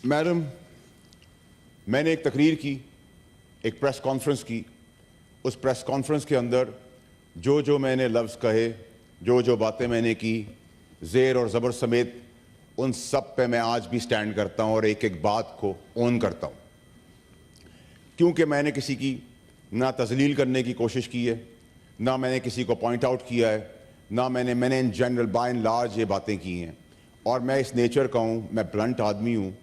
Madam, मैंने एक तकरीर की, एक प्रेस कॉन्फ्रेंस की। उस प्रेस कॉन्फ्रेंस के अंदर जो जो मैंने लफ्ज़ कहे, जो जो बातें मैंने की, ज़ेर और ज़बर समेत, उन सब पे मैं आज भी स्टैंड करता हूँ और एक एक बात को ओन करता हूँ, क्योंकि मैंने किसी की ना तज़लील करने की कोशिश की है, ना मैंने किसी को पॉइंट आउट किया है, ना मैंने in general by and large ये बातें की हैं। और मैं इस नेचर का हूँ, मैं ब्लंट आदमी हूँ,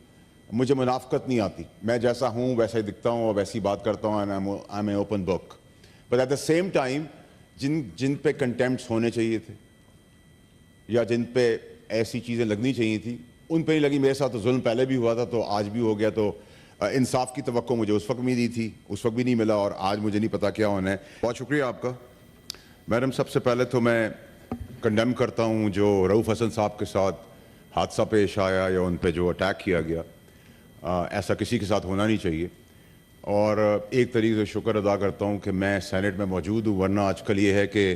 मुझे मुनाफ़क़त नहीं आती। मैं जैसा हूँ वैसा ही दिखता हूँ और वैसी बात करता हूँ। And I am a open book. But at the same time जिन पे कंटेम्प्ट्स होने चाहिए थे या जिन पे ऐसी चीज़ें लगनी चाहिए थी, उन पे नहीं लगी। मेरे साथ तो जुल्म पहले भी हुआ था, तो आज भी हो गया। तो इंसाफ की तवक्को मुझे उस वक्त मिली थी, उस वक्त भी नहीं मिला, और आज मुझे नहीं पता क्या होना है। बहुत शुक्रिया आपका मैडम। सबसे पहले तो मैं कंडेम करता हूँ जो रऊफ़ हसन साहब के साथ हादसा पेश आया या उन पे जो अटैक किया गया। ऐसा किसी के साथ होना नहीं चाहिए। और एक तरीके से शुक्र अदा करता हूँ कि मैं सेनेट में मौजूद हूँ, वरना आजकल ये है कि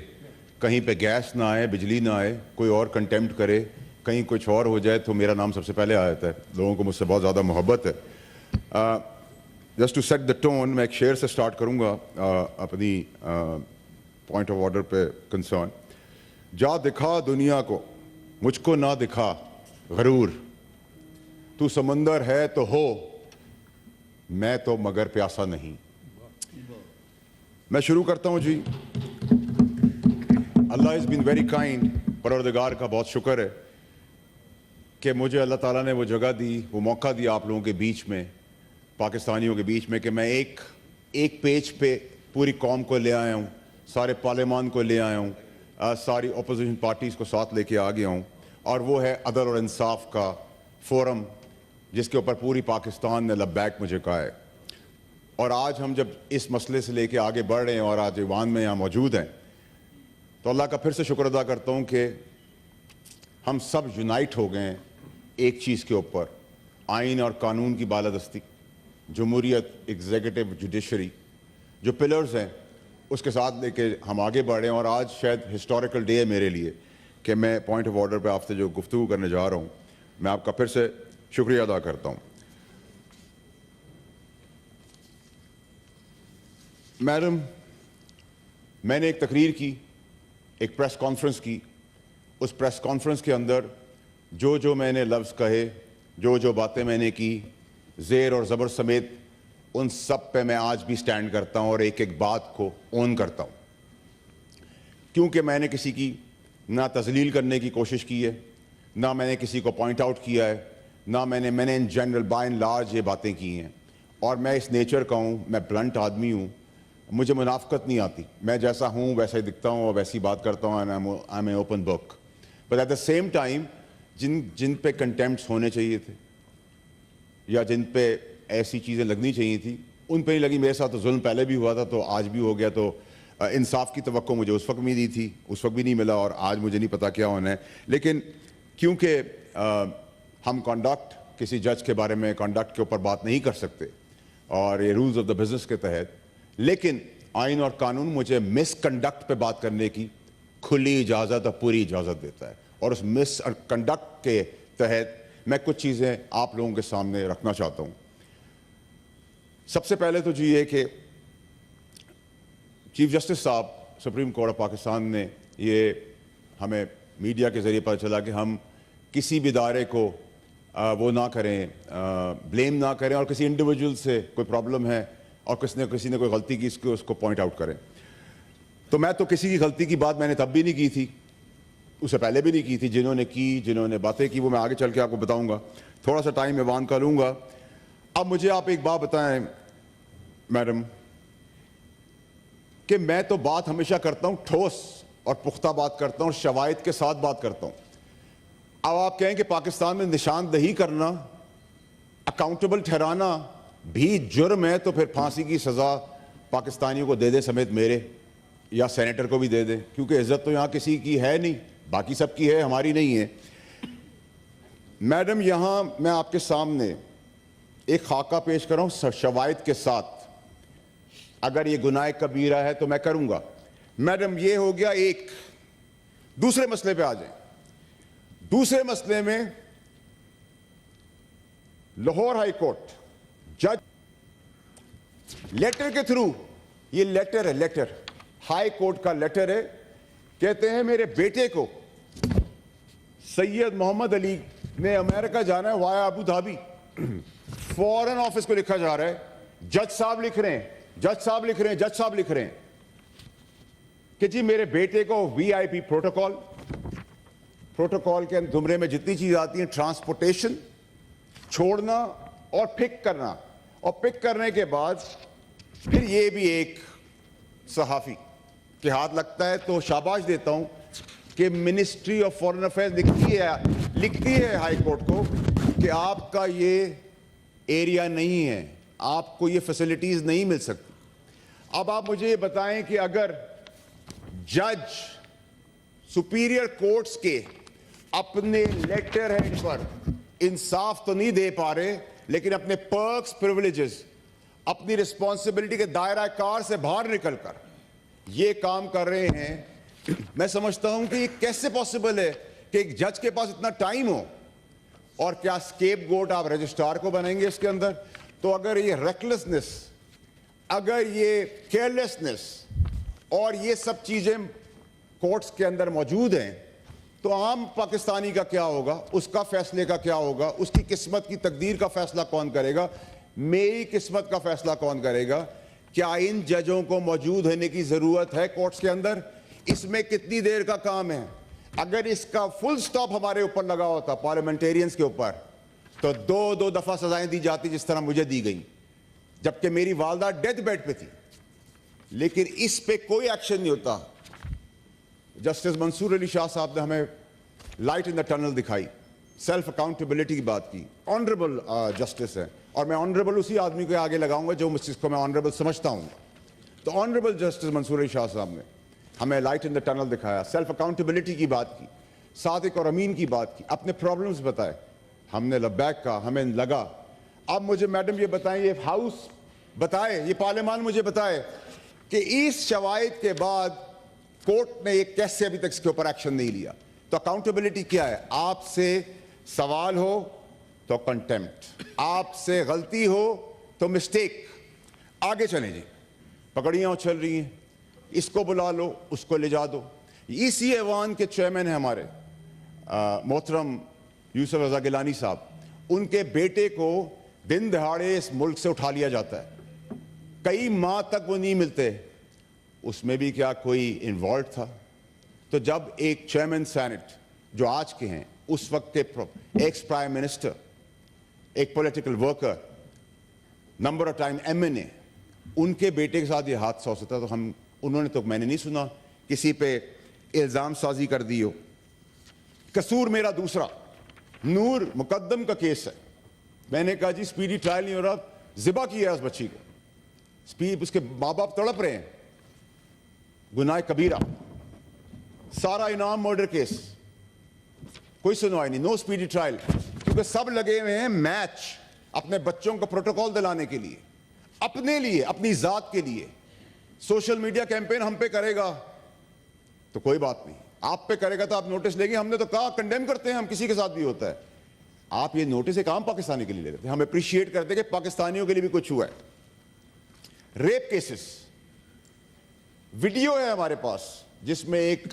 कहीं पे गैस ना आए, बिजली ना आए, कोई और कंटेम्प्ट करे, कहीं कुछ और हो जाए तो मेरा नाम सबसे पहले आ जाता है। लोगों को मुझसे बहुत ज़्यादा मोहब्बत है। Just to set the tone, मैं एक शेर से स्टार्ट करूँगा अपनी पॉइंट ऑफ ऑर्डर पे कंसर्न। जा दिखा दुनिया को, मुझको ना दिखा गरूर, तू समंदर है तो हो, मैं तो मगर प्यासा नहीं। मैं शुरू करता हूं जी। अल्लाह इज़ बीन वेरी काइंड। परवरदिगार का बहुत शुक्र है कि मुझे अल्लाह ताला ने वो जगह दी, वो मौका दिया आप लोगों के बीच में, पाकिस्तानियों के बीच में, कि मैं एक पेज पे पूरी कौम को ले आया हूँ, सारे पार्लियामान को ले आया हूँ, सारी अपोजिशन पार्टीज़ को साथ लेके आ गया हूँ। और वो है अदल और इंसाफ का फोरम, जिसके ऊपर पूरी पाकिस्तान ने लब्बैक मुझे कहा है। और आज हम जब इस मसले से लेके आगे बढ़ रहे हैं और आज ईवान में यहाँ मौजूद हैं, तो अल्लाह का फिर से शुक्र अदा करता हूँ कि हम सब यूनाइट हो गए हैं एक चीज़ के ऊपर, आइन और कानून की बालादस्ती, जमहूरियत, एग्जीक्यूटिव, जुडिशरी, जो पिलर्स हैं उसके साथ लेके हम आगे बढ़ रहे हैं। और आज शायद हिस्टोरिकल डे है मेरे लिए कि मैं पॉइंट ऑफ ऑर्डर पे आपसे जो गुफ्तगू करने जा रहा हूँ, मैं आपका फिर से शुक्रिया अदा करता हूँ। मैडम, मैंने एक तकरीर की, एक प्रेस कॉन्फ्रेंस की। उस प्रेस कॉन्फ्रेंस के अंदर जो जो मैंने लफ्ज़ कहे, जो जो बातें मैंने की, ज़ेर और ज़बर समेत, उन सब पे मैं आज भी स्टैंड करता हूँ और एक एक बात को ओन करता हूँ, क्योंकि मैंने किसी की ना तज़लील करने की कोशिश की है, ना मैंने किसी को पॉइंट आउट किया है, ना मैंने in general by and large ये बातें की हैं। और मैं इस नेचर का हूँ, मैं ब्लंट आदमी हूँ, मुझे मुनाफ़क़त नहीं आती। मैं जैसा हूँ वैसा ही दिखता हूँ और वैसी बात करता हूँ। And I am a open book. But at the same time जिन पे कंटेम्प्ट्स होने चाहिए थे या जिन पे ऐसी चीज़ें लगनी चाहिए थी, उन पे नहीं लगी। मेरे साथ तो जुल्म पहले भी हुआ था, तो आज भी हो गया। तो इंसाफ की तवक्को मुझे उस वक्त मिली थी, उस वक्त भी नहीं मिला, और आज मुझे नहीं पता क्या होना है। लेकिन क्योंकि हम कंडक्ट, किसी जज के बारे में कंडक्ट के ऊपर बात नहीं कर सकते, और ये रूल्स ऑफ द बिजनेस के तहत, लेकिन आइन और कानून मुझे मिसकंडक्ट पे बात करने की खुली इजाज़त और पूरी इजाज़त देता है। और उस मिसकंडक्ट के तहत मैं कुछ चीज़ें आप लोगों के सामने रखना चाहता हूँ। सबसे पहले तो जी ये कि चीफ जस्टिस साहब, सुप्रीम कोर्ट ऑफ पाकिस्तान ने, ये हमें मीडिया के ज़रिए पता चला कि हम किसी भी इदारे को वो ना करें, ब्लेम ना करें, और किसी इंडिविजुअल से कोई प्रॉब्लम है और किसी ने कोई गलती की, उसको पॉइंट आउट करें। तो मैं तो किसी की गलती की बात मैंने तब भी नहीं की थी, उससे पहले भी नहीं की थी। जिन्होंने बातें की वो मैं आगे चल के आपको बताऊंगा। थोड़ा सा टाइम ईवान का लूँगा। अब मुझे आप एक बात बताएं मैडम, कि मैं तो बात हमेशा करता हूँ ठोस और पुख्ता बात करता हूँ, शवाहिद के साथ बात करता हूँ। अब आप कहें कि पाकिस्तान में निशानदही करना, अकाउंटेबल ठहराना भी जुर्म है, तो फिर फांसी की सज़ा पाकिस्तानियों को दे दे, समेत मेरे या सेनेटर को भी दे दे, क्योंकि इज्जत तो यहाँ किसी की है नहीं, बाकी सबकी है, हमारी नहीं है। मैडम, यहाँ मैं आपके सामने एक खाका पेश कर रहा हूँ शवाहिद के साथ। अगर ये गुनाह कबीरा है तो मैं करूँगा। मैडम, ये हो गया एक। दूसरे मसले पे आ जाए। दूसरे मसले में लाहौर हाई कोर्ट जज लेटर के थ्रू, ये लेटर है, लेटर हाई कोर्ट का लेटर है, कहते हैं मेरे बेटे को सैयद मोहम्मद अली ने अमेरिका जाना है via Abu Dhabi. Foreign office को लिखा जा रहा है, जज साहब लिख रहे हैं, जज साहब लिख रहे हैं, जज साहब लिख रहे हैं कि जी मेरे बेटे को वीआईपी प्रोटोकॉल के जुमरे में जितनी चीज आती है, ट्रांसपोर्टेशन, छोड़ना और पिक करना, और पिक करने के बाद फिर ये भी एक सहाफी के हाथ लगता है। तो शाबाश देता हूं कि मिनिस्ट्री ऑफ फॉरेन अफेयर्स लिखती है हाई कोर्ट को कि आपका ये एरिया नहीं है, आपको ये फैसिलिटीज नहीं मिल सकती। अब आप मुझे ये बताएं कि अगर जज सुपीरियर कोर्ट्स के अपने लेटर हेड पर इंसाफ तो नहीं दे पा रहे, लेकिन अपने पर्क्स, प्रिविलेजेस, अपनी रिस्पॉन्सिबिलिटी के दायरा कार से बाहर निकलकर ये काम कर रहे हैं। मैं समझता हूं कि ये कैसे पॉसिबल है कि एक जज के पास इतना टाइम हो, और क्या स्केपगोट आप रजिस्ट्रार को बनाएंगे इसके अंदर? तो अगर ये रेकलेसनेस, अगर ये केयरलेसनेस और ये सब चीजें कोर्ट्स के अंदर मौजूद हैं, तो आम पाकिस्तानी का क्या होगा, उसका फैसले का क्या होगा, उसकी किस्मत की तकदीर का फैसला कौन करेगा, मेरी किस्मत का फैसला कौन करेगा? क्या इन जजों को मौजूद होने की जरूरत है कोर्ट्स के अंदर? इसमें कितनी देर का काम है? अगर इसका फुल स्टॉप हमारे ऊपर लगा होता, पार्लियामेंटेरियंस के ऊपर, तो दो दफा सजाएं दी जाती जिस तरह मुझे दी गई, जबकि मेरी वालदा डेथ बेड पे थी। लेकिन इस पे कोई एक्शन नहीं होता। जस्टिस मंसूर अली शाह साहब ने हमें लाइट इन द टनल दिखाई, सेल्फ अकाउंटेबिलिटी की बात की। ऑनरेबल जस्टिस है, और मैं ऑनरेबल उसी आदमी को आगे लगाऊंगा जो जिसको मैं ऑनरेबल समझता हूं। तो ऑनरेबल जस्टिस मंसूर अली शाह साहब ने हमें लाइट इन द टनल दिखाया, सेल्फ अकाउंटेबिलिटी की बात की, सादिक और अमीन की बात की, अपने प्रॉब्लम्स बताए, हमने लब्बैक कहा, हमें लगा। अब मुझे मैडम ये बताएं, ये हाउस बताए, ये पार्लियामान मुझे बताए कि इस शवायद के बाद कोर्ट ने एक कैसे अभी तक इसके ऊपर एक्शन नहीं लिया। तो अकाउंटेबिलिटी क्या है? आपसे सवाल हो तो कंटेम्प्ट, आपसे गलती हो तो मिस्टेक। आगे चलें जी, पकड़ियां उछल रही हैं, इसको बुला लो, उसको ले जा दो। इसी ऐवान के चेयरमैन हैं हमारे मोहतरम यूसुफ रजा गिलानी साहब, उनके बेटे को दिन दहाड़े इस मुल्क से उठा लिया जाता है, कई माह तक वो नहीं मिलते। उसमें भी क्या कोई इन्वॉल्व था? तो जब एक चेयरमैन सेनेट जो आज के हैं, उस वक्त के एक्स प्राइम मिनिस्टर, एक political worker, number of time MNA, उनके बेटे के साथ ये हादसा हो सकता, तो उन्होंने तो, मैंने नहीं सुना किसी पे इल्जाम साजी कर दी हो। कसूर मेरा दूसरा, नूर मुकद्दम का केस है। मैंने कहा जी स्पीडी ट्रायल नहीं हो रहा, जिबा किया उस बच्ची को, उसके माँ बाप तड़प रहे हैं, गुनाह कबीरा, सारा इनाम मर्डर केस, कोई सुनवाई नहीं, नो स्पीडी ट्रायल, क्योंकि सब लगे हुए हैं मैच अपने बच्चों को प्रोटोकॉल दिलाने के लिए, अपने लिए, अपनी जात के लिए। सोशल मीडिया कैंपेन हम पे करेगा तो कोई बात नहीं, आप पे करेगा तो आप नोटिस लेंगे। हमने तो कहा कंडेम करते हैं हम, किसी के साथ भी होता है। आप ये नोटिस एक आम पाकिस्तानी के लिए लेते हैं, हम अप्रिशिएट करते हैं कि पाकिस्तानियों के लिए भी कुछ हुआ है। रेप केसेस, वीडियो है हमारे पास जिसमें एक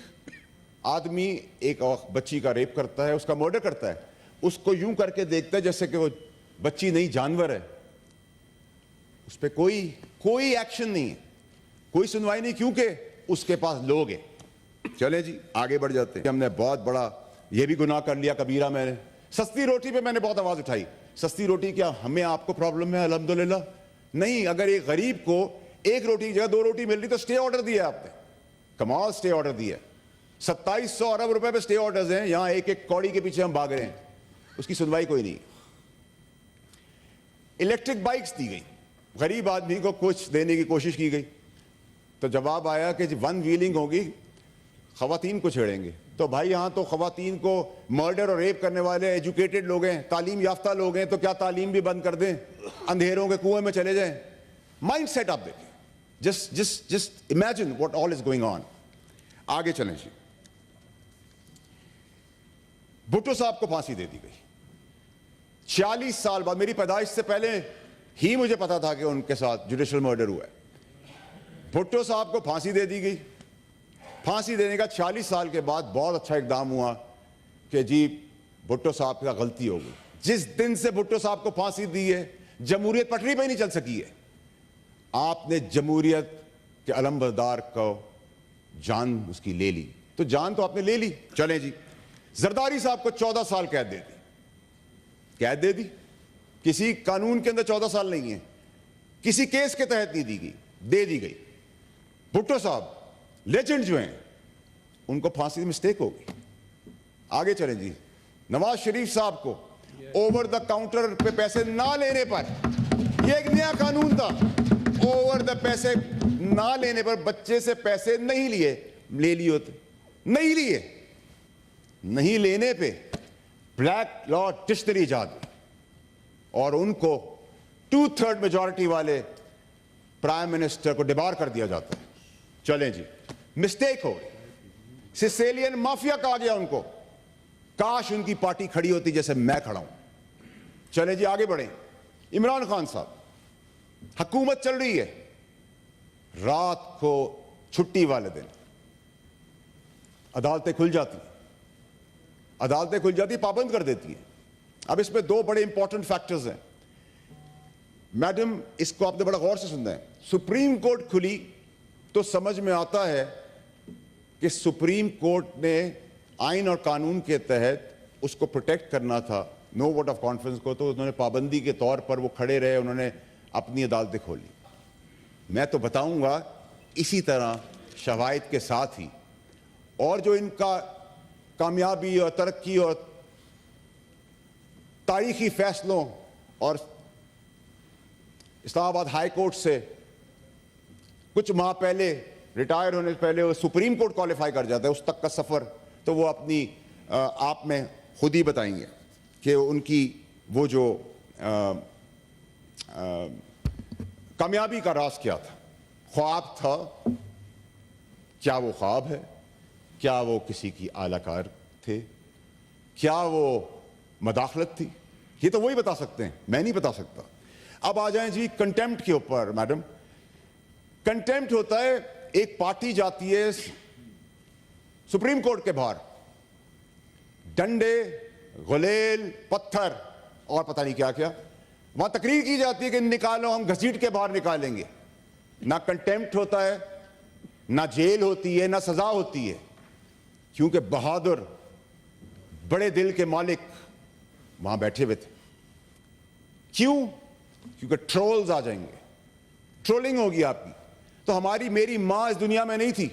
आदमी एक बच्ची का रेप करता है, उसका मर्डर करता है, उसको यूं करके देखता है जैसे कि वो बच्ची नहीं जानवर है। उस पर कोई एक्शन नहीं है, कोई सुनवाई नहीं, क्योंकि उसके पास लोग हैं। चले जी आगे बढ़ जाते हैं। हमने बहुत बड़ा ये भी गुनाह कर लिया कबीरा। मैंने सस्ती रोटी पे मैंने बहुत आवाज उठाई। सस्ती रोटी क्या हमें आपको प्रॉब्लम है? अल्हम्दुलिल्लाह नहीं। अगर एक गरीब को एक रोटी की जगह 2 रोटी मिल रही तो स्टे ऑर्डर दिया आपने, कमाल स्टे ऑर्डर दिया। 2700 अरब रुपए पे स्टे ऑर्डर्स हैं, यहां एक एक कौड़ी के पीछे हम भाग रहे हैं, उसकी सुनवाई कोई नहीं। इलेक्ट्रिक बाइक्स दी गई, गरीब आदमी को कुछ देने की कोशिश की गई, तो जवाब आया कि वन व्हीलिंग होगी, खवातीन को छेड़ेंगे। तो भाई यहां तो खवातीन को मर्डर और रेप करने वाले एजुकेटेड लोग हैं, तालीम याफ्ता लोग हैं, तो क्या तालीम भी बंद कर दें, अंधेरों के कुएं में चले जाएं? माइंड सेट आप देखें, just imagine what all is going on. आगे चलें जी। भुट्टो साहब को फांसी दे दी गई, 40 साल बाद, मेरी पैदाइश से पहले ही मुझे पता था कि उनके साथ जुडिशियल मर्डर हुआ है। भुट्टो साहब को फांसी दे दी गई। फांसी देने का 40 साल के बाद बहुत अच्छा इकदाम हुआ कि जी भुट्टो साहब का गलती हो गई। जिस दिन से भुट्टो साहब को फांसी दी है, जमहूरियत पटरी पे नहीं चल सकी है। आपने जमहूरियत के अलमबरदार को जान उसकी ले ली, तो जान तो आपने ले ली। चलें जी, जरदारी साहब को 14 साल कैद दे दी। कैद दे दी, किसी कानून के अंदर 14 साल नहीं है, किसी केस के तहत नहीं दी गई, दे दी गई। भुट्टो साहब लेजेंड जो हैं, उनको फांसी की मिस्टेक हो गई। आगे चलें जी, नवाज शरीफ साहब को ओवर द काउंटर पे पैसे ना लेने पर, यह एक नया कानून था, ओवर द पैसे ना लेने पर बच्चे से पैसे नहीं लिए, ले लिए होते, नहीं लिए, नहीं लेने पे ब्लैक लॉ डिक्शनरी इजाद हुई और उनको 2/3 मेजॉरिटी वाले प्राइम मिनिस्टर को डिबार कर दिया जाता है। चलें जी, मिस्टेक हो गई। सिसेलियन माफिया कहा गया उनको। काश उनकी पार्टी खड़ी होती जैसे मैं खड़ा हूं। चलें जी, आगे बढ़ें। इमरान खान साहब, हुकूमत चल रही है, रात को छुट्टी वाले दिन अदालतें खुल जाती, अदालतें खुल जाती, पाबंद कर देती है। अब इसमें दो बड़े इंपॉर्टेंट फैक्टर्स हैं मैडम, इसको आपने बड़ा गौर से सुनना है। सुप्रीम कोर्ट खुली तो समझ में आता है कि सुप्रीम कोर्ट ने आइन और कानून के तहत उसको प्रोटेक्ट करना था, नो वोट ऑफ कॉन्फ्रेंस को, तो उन्होंने पाबंदी के तौर पर वो खड़े रहे, उन्होंने अपनी अदालतें खोली। मैं तो बताऊंगा इसी तरह शवाहिद के साथ ही, और जो इनका कामयाबी और तरक्की और तारीखी फैसलों और इस्लामाबाद हाई कोर्ट से कुछ माह पहले रिटायर होने से पहले वो सुप्रीम कोर्ट क्वालिफाई कर जाता है, उस तक का सफर तो वो अपनी आप में खुद ही बताएंगे कि उनकी वो जो कामयाबी का राज क्या था। ख्वाब था, क्या वो ख्वाब है? क्या वो किसी की आलाकार थे? क्या वो मदाखलत थी? ये तो वही बता सकते हैं, मैं नहीं बता सकता। अब आ जाएं जी कंटेम्प्ट के ऊपर। मैडम, कंटेम्प्ट होता है, एक पार्टी जाती है सुप्रीम कोर्ट के बाहर, डंडे, गुलेल, पत्थर और पता नहीं क्या क्या, वहां तकरीर की जाती है कि निकालो, हम घसीट के बाहर निकालेंगे। ना कंटेम्प्ट होता है, ना जेल होती है, ना सजा होती है, क्योंकि बहादुर बड़े दिल के मालिक वहां बैठे हुए थे। क्यों? क्योंकि ट्रोल्स आ जाएंगे, ट्रोलिंग होगी आपकी। तो हमारी मेरी मां इस दुनिया में नहीं थी,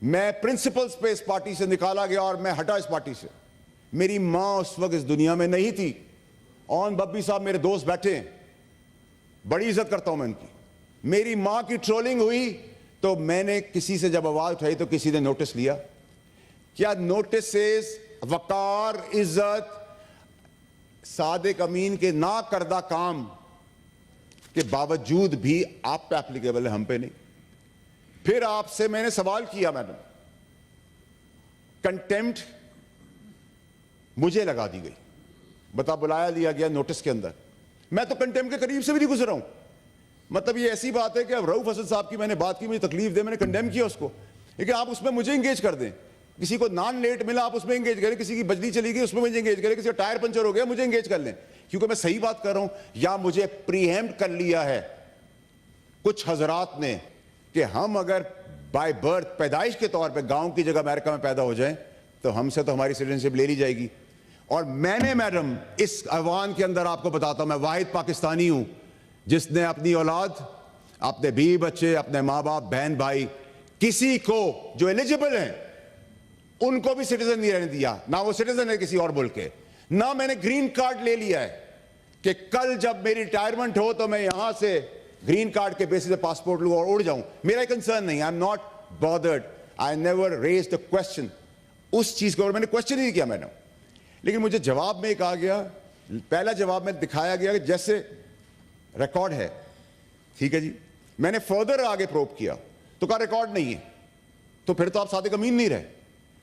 मैं प्रिंसिपल्स पे इस पार्टी से निकाला गया और मैं हटा इस पार्टी से। मेरी मां उस वक्त इस दुनिया में नहीं थी। ऑन बब्बी साहब मेरे दोस्त बैठे हैं, बड़ी इज्जत करता हूं मैं उनकी। मेरी मां की ट्रोलिंग हुई तो मैंने किसी से जब आवाज उठाई तो किसी ने नोटिस लिया। क्या नोटिस वकार, इज्जत, सादिक अमीन के ना करदा काम के बावजूद भी आप पे एप्लीकेबल है, हम पे नहीं। फिर आपसे मैंने सवाल किया मैडम, कंटेम्प्ट मुझे लगा दी गई, बता बुलाया दिया गया नोटिस के अंदर। मैं तो कंटेम्प्ट के करीब से भी नहीं गुजरा हूं। मतलब ये ऐसी बात है कि अब रऊफ हसन साहब की मैंने बात की, मुझे तकलीफ दे, मैंने कंडेम किया उसको, लेकिन आप उसमें मुझे इंगेज कर दें। किसी को नॉन लेट मिला आप उसमें इंगेज करें, किसी की बिजली चली गई उसमें मुझे इंगेज करें, किसी का टायर पंचर हो गया मुझे इंगेज कर लें, क्योंकि मैं सही बात कर रहा हूं। या मुझे प्रीएम्प्ट कर लिया है कुछ हजरात ने कि हम अगर बाय बर्थ, पैदाइश के तौर पे गांव की जगह अमेरिका में पैदा हो जाएं तो हमसे तो हमारी सिटीजनशिप ले ली जाएगी। और मैंने मैडम इस अवान के अंदर आपको बताता हूं, मैं वाहिद पाकिस्तानी हूं जिसने अपनी औलाद, अपने बीवी बच्चे, अपने माँ बाप, बहन भाई, किसी को जो एलिजिबल हैं उनको भी सिटीजन नहीं रहने दिया। ना वो सिटीजन है किसी और मुल्क के, ना मैंने ग्रीन कार्ड ले लिया है कि कल जब मेरी रिटायरमेंट हो तो मैं यहां से ग्रीन कार्ड के बेसिस पे पासपोर्ट लूं और उड़ जाऊं। मेरा कंसर्न नहीं, I am not bothered, I never raised the question उस चीज को, और मैंने क्वेश्चन ही नहीं किया मैडम। लेकिन मुझे जवाब में एक आ गया, पहला जवाब में दिखाया गया कि जैसे रिकॉर्ड है, ठीक है जी। मैंने फर्दर आगे प्रोब किया तो कहा रिकॉर्ड नहीं है, तो फिर तो आप सादिक अमीन नहीं रहे।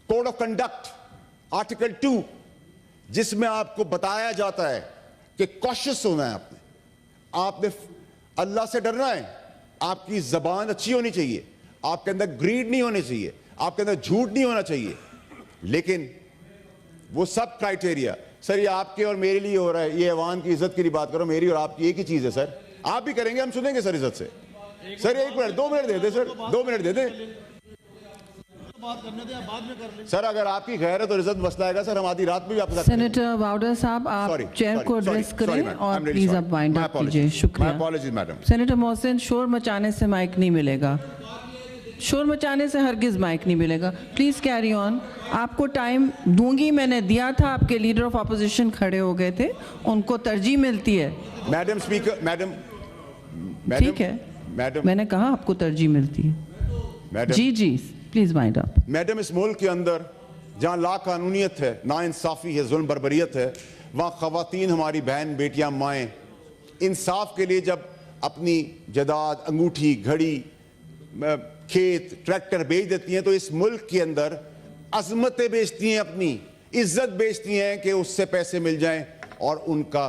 कोड ऑफ कंडक्ट आर्टिकल 2 जिसमें आपको बताया जाता है कि कॉशियस होना है, आपने अल्लाह से डरना है, आपकी जबान अच्छी होनी चाहिए, आपके अंदर ग्रीड नहीं होनी चाहिए, आपके अंदर झूठ नहीं होना चाहिए। लेकिन वो सब क्राइटेरिया सर, ये आपके और मेरे लिए हो रहा है, ये ऐवान की इज्जत के लिए बात करो, मेरी और आपकी एक ही चीज है सर। आप भी करेंगे, हम सुनेंगे सर इज्जत से। सर 1 मिनट 2 मिनट दे दे सर, 2 मिनट दे दे बात करने दे, बाद में कर ले। सर। अगर आपकी खैर है तो इज्जत मसला आएगा सर, हम आधी रात में भी आपके साथ। सेनेटर वाउडर साहब, आप चेयर को एड्रेस करें और प्लीज अब वाइंड अप कीजिए। शुक्रिया। Apologies madam. सेनेटर मोहसिन, शोर मचाने से माइक नहीं मिलेगा, शोर मचाने से हरगिज माइक नहीं मिलेगा। Please carry on. आपको टाइम दूंगी, मैंने दिया था, आपके लीडर ऑफ अपोजिशन खड़े हो गए थे, उनको तरजीह मिलती है। मैडम स्पीकर, मैडम ठीक है, मैडम, मैंने कहा आपको तरजीह मिलती है। Madam ji ji please wind up. Madam, इस मुल्क के अंदर जहाँ लाकानूनियत है, नाइंसाफी है, जुल्म बर्बरियत है, वहाँ खवातीन, हमारी बहन बेटियां, माएँ इंसाफ के लिए जब अपनी जायदाद, अंगूठी, घड़ी, खेत, ट्रैक्टर बेच देती हैं, तो इस मुल्क के अंदर अजमतें बेचती हैं, अपनी इज्जत बेचती हैं कि उससे पैसे मिल जाएं और उनका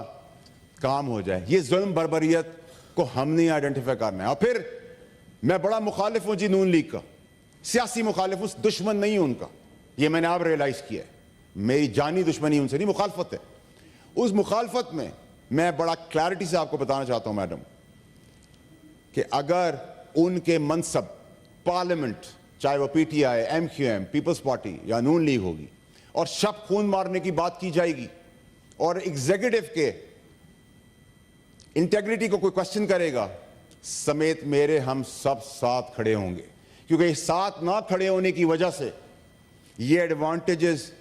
काम हो जाए। ये जुल्म बर्बरियत को हमने आइडेंटिफाई करना है। और फिर मैं बड़ा मुखालिफ हूं जी नून लीग का, सियासी मुखालिफ हूं, दुश्मन नहीं हूं उनका, ये मैंने अब रियलाइज किया है। मेरी जानी दुश्मनी उनसे नहीं, मुखालफत है। उस मुखालफत में मैं बड़ा क्लैरिटी से आपको बताना चाहता हूं मैडम कि अगर उनके मनसब पार्लियामेंट, चाहे वो पीटीआई, एमक्यूएम, पीपल्स पार्टी या नून लीग होगी, और शब खून मारने की बात की जाएगी और एग्जीक्यूटिव के इंटेग्रिटी को कोई क्वेश्चन करेगा, समेत मेरे हम सब साथ खड़े होंगे। क्योंकि साथ ना खड़े होने की वजह से ये एडवांटेजेस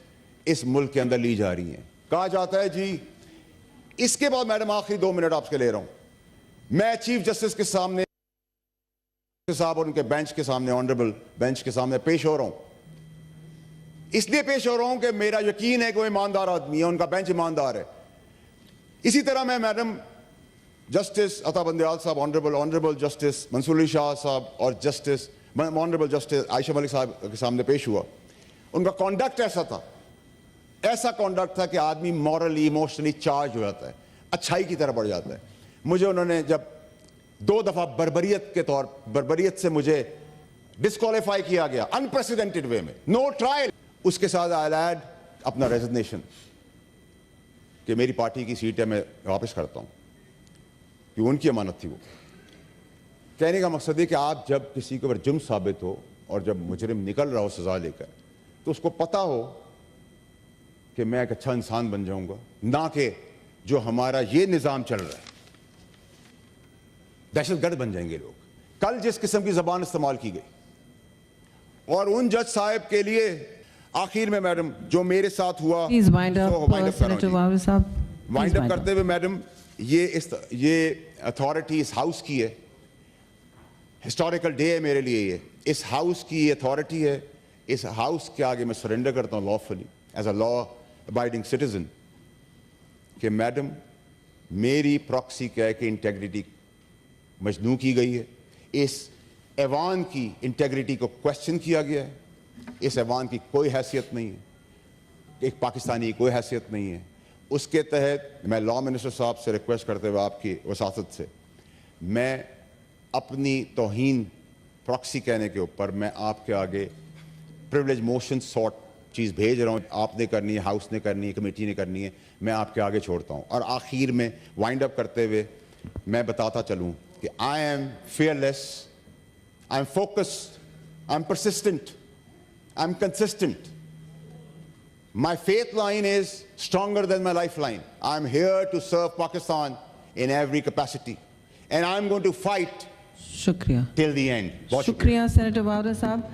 इस मुल्क के अंदर ली जा रही हैं। कहा जाता है जी, इसके बाद मैडम आखिरी 2 मिनट आपसे ले रहा हूं। मैं चीफ जस्टिस के सामने साहब और उनके बेंच के सामने, ऑनरेबल बेंच के सामने पेश हो रहा हूं। इसलिए पेश हो रहा हूं कि मेरा यकीन है कि वो ईमानदार आदमी है, उनका बेंच ईमानदार है। इसी तरह मैं मैडम जस्टिस अता बंदयाल साहब, ऑनरेबल जस्टिस मंसूर अली शाह साहब और justice honourable justice Ayesha Malik साहब के सामने पेश हुआ। उनका कॉन्डक्ट ऐसा था, ऐसा कॉन्डक्ट था कि आदमी मॉरली, इमोशनली चार्ज हो जाता है, अच्छाई की तरफ बढ़ जाता है। मुझे उन्होंने जब 2 दफा बर्बरियत से मुझे डिस्क्वालीफाई किया गया, अनप्रेसिडेंटेड वे में, नो ट्रायल, उसके साथ आई ऐड अपना रेजिग्नेशन कि मेरी पार्टी की सीट है, मैं वापस करता हूं, कि उनकी अमानत थी वो। कहने का मकसद है कि आप जब किसी के ऊपर जुर्म साबित हो और जब मुजरिम निकल रहा हो सजा लेकर, तो उसको पता हो कि मैं एक अच्छा इंसान बन जाऊंगा, ना कि जो हमारा ये निज़ाम चल रहा है, दहशतगर्द बन जाएंगे लोग। कल जिस किस्म की जबान इस्तेमाल की गई, और उन जज साहब के लिए आखिर में मैडम जो मेरे साथ हुआ, वाइंड अप करते हुए मैडम, ये अथॉरिटी इस हाउस की है, हिस्टोरिकल डे है मेरे लिए, ये इस हाउस की अथॉरिटी है। इस हाउस के आगे मैं सरेंडर करता हूं lawfully as a law abiding citizen कि मैडम मेरी प्रॉक्सी कह के इंटेग्रिटी मजनू की गई है, इस ऐवान की इंटेग्रिटी को क्वेश्चन किया गया है, इस ऐवान की कोई हैसियत नहीं है, एक पाकिस्तानी की कोई हैसियत नहीं है। उसके तहत मैं लॉ मिनिस्टर साहब से रिक्वेस्ट करते हुए आपकी वसासत से, मैं अपनी तौहीन प्रॉक्सी कहने के ऊपर मैं आपके आगे प्रिविलेज मोशन सॉर्ट चीज़ भेज रहा हूँ। आपने करनी है, हाउस ने करनी है, कमेटी ने करनी है, मैं आपके आगे छोड़ता हूँ। और आखिर में वाइंड अप करते हुए मैं बताता चलूँ कि I am fearless, I'm focused, I'm persistent, I'm consistent. My faith line is stronger than my lifeline. I'm here to serve Pakistan in every capacity. And I'm going to fight शुक्रिया till the end. बहुत शुक्रिया। शुक्रिया senator वाउडर साहब।